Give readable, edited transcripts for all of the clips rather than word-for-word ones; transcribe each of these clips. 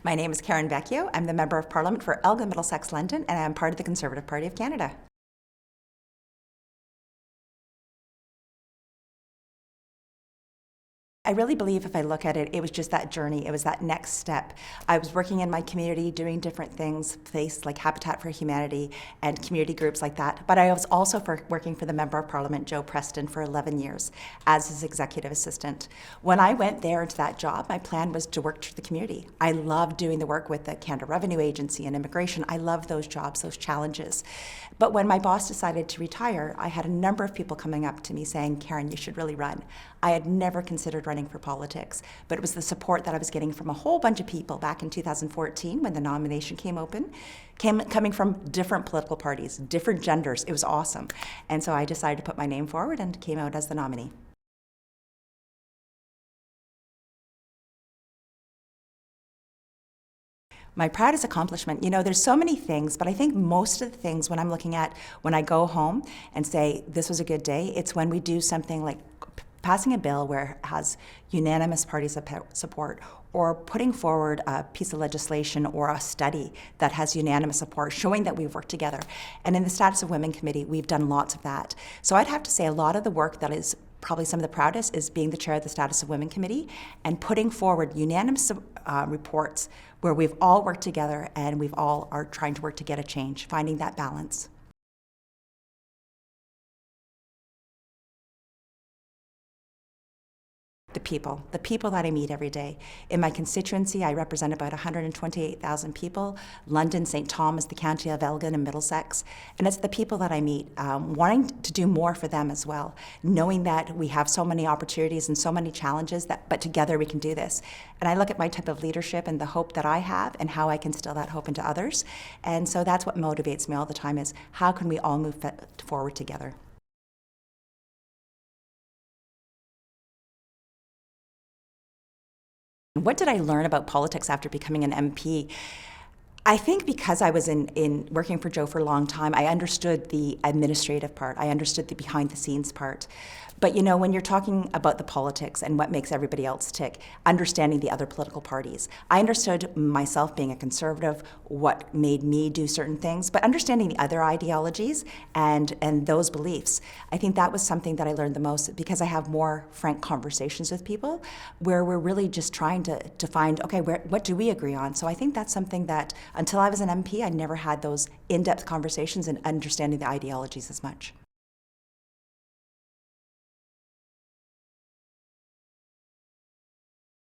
My name is Karen Vecchio. I'm the Member of Parliament for Elgin Middlesex London, and I am part of the Conservative Party of Canada. I really believe if I look at it, it was just that journey. It was that next step. I was working in my community doing different things, places like Habitat for Humanity and community groups like that. But I was also working for the Member of Parliament, Joe Preston, for 11 years as his executive assistant. When I went there into that job, my plan was to work to the community. I loved doing the work with the Canada Revenue Agency and immigration. I loved those jobs, those challenges. But when my boss decided to retire, I had a number of people coming up to me saying, Karen, you should really run. I had never considered running for politics, but it was the support that I was getting from a whole bunch of people back in 2014 when the nomination came open, coming from different political parties, different genders. It was awesome. And so I decided to put my name forward and came out as the nominee. My proudest accomplishment, there's so many things, but I think most of the things when I'm looking at when I go home and say, this was a good day, it's when we do something like passing a bill where it has unanimous party support, or putting forward a piece of legislation or a study that has unanimous support, showing that we've worked together. And in the Status of Women Committee, we've done lots of that. So I'd have to say a lot of the work that is probably some of the proudest is being the chair of the Status of Women Committee and putting forward unanimous reports where we've all worked together and we've all are trying to work to get a change, finding that balance. The people that I meet every day. In my constituency, I represent about 128,000 people. London, St. Thomas, the county of Elgin and Middlesex. And it's the people that I meet, wanting to do more for them as well, knowing that we have so many opportunities and so many challenges, but together we can do this. And I look at my type of leadership and the hope that I have and how I can instill that hope into others. And so that's what motivates me all the time is how can we all move forward together? What did I learn about politics after becoming an MP? I think because I was in working for Joe for a long time, I understood the administrative part. I understood the behind the scenes part. But when you're talking about the politics and what makes everybody else tick, understanding the other political parties. I understood myself being a conservative, what made me do certain things, but understanding the other ideologies and those beliefs. I think that was something that I learned the most because I have more frank conversations with people where we're really just trying to find, okay, what do we agree on? So I think that's something that until I was an MP, I never had those in-depth conversations and understanding the ideologies as much.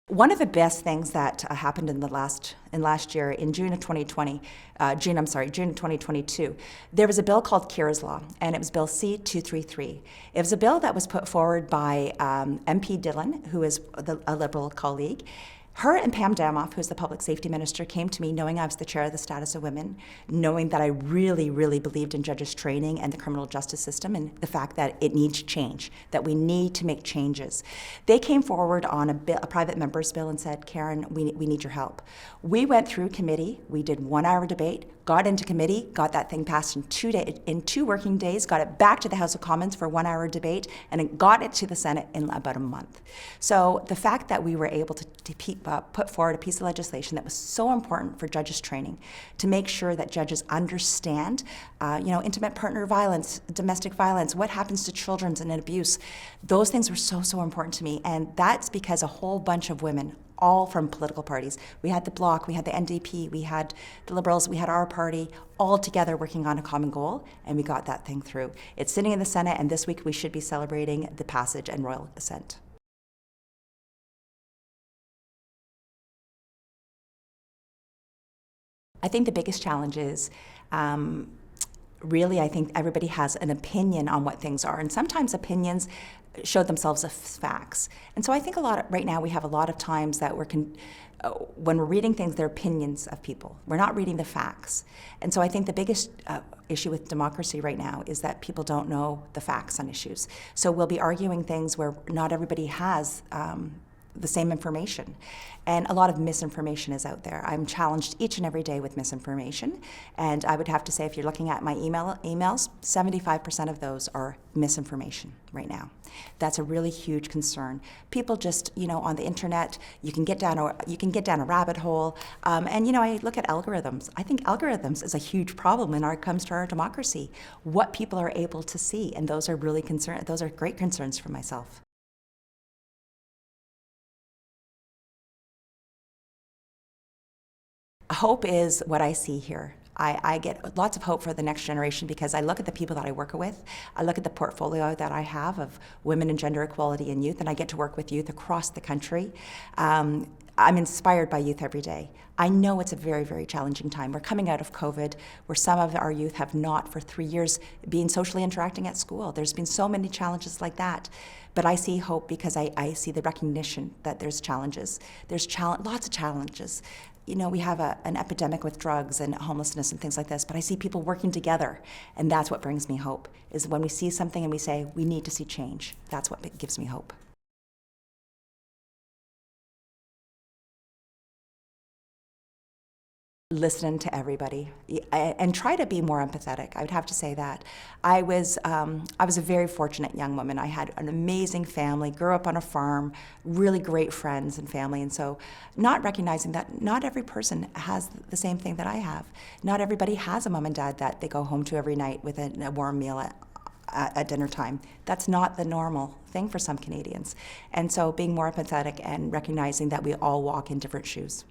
One of the best things that happened in last year, in June of 2022, there was a bill called Kira's Law, and it was Bill C-233. It was a bill that was put forward by MP Dillon, who is a Liberal colleague. Her and Pam Damoff, who's the Public Safety Minister, came to me knowing I was the chair of the Status of Women, knowing that I really, really believed in judges' training and the criminal justice system and the fact that it needs change, that we need to make changes. They came forward on a private member's bill and said, Karen, we need your help. We went through committee, we did 1 hour debate, got into committee, got that thing passed in 2 working days, got it back to the House of Commons for 1 hour debate, and it got it to the Senate in about a month. So the fact that we were able to put forward a piece of legislation that was so important for judges' training to make sure that judges understand, intimate partner violence, domestic violence, what happens to children and abuse. Those things were so, so important to me, and that's because a whole bunch of women, all from political parties. We had the Bloc, we had the NDP, we had the Liberals, we had our party, all together working on a common goal, and we got that thing through. It's sitting in the Senate, and this week we should be celebrating the passage and royal assent. I think the biggest challenge is really, I think everybody has an opinion on what things are, and sometimes opinions show themselves as facts. And so I think right now we have a lot of times that when we're reading things, they're opinions of people. We're not reading the facts. And so I think the biggest issue with democracy right now is that people don't know the facts on issues. So we'll be arguing things where not everybody has the same information. And a lot of misinformation is out there. I'm challenged each and every day with misinformation. And I would have to say, if you're looking at my emails, 75% of those are misinformation right now. That's a really huge concern. People just, on the internet, you can get down a rabbit hole. And I look at algorithms. I think algorithms is a huge problem when it comes to our democracy. What people are able to see, and those are great concerns for myself. Hope is what I see here. I get lots of hope for the next generation because I look at the people that I work with. I look at the portfolio that I have of women and gender equality in youth, and I get to work with youth across the country. I'm inspired by youth every day. I know it's a very, very challenging time. We're coming out of COVID, where some of our youth have not, for 3 years, been socially interacting at school. There's been so many challenges like that. But I see hope because I see the recognition that there's challenges. There's lots of challenges. We have an epidemic with drugs and homelessness and things like this, but I see people working together, and that's what brings me hope, is when we see something and we say, we need to see change. That's what gives me hope. Listen to everybody and try to be more empathetic. I would have to say that. I was a very fortunate young woman. I had an amazing family, grew up on a farm, really great friends and family, and so not recognizing that not every person has the same thing that I have. Not everybody has a mom and dad that they go home to every night with a warm meal at dinner time. That's not the normal thing for some Canadians. And so being more empathetic and recognizing that we all walk in different shoes.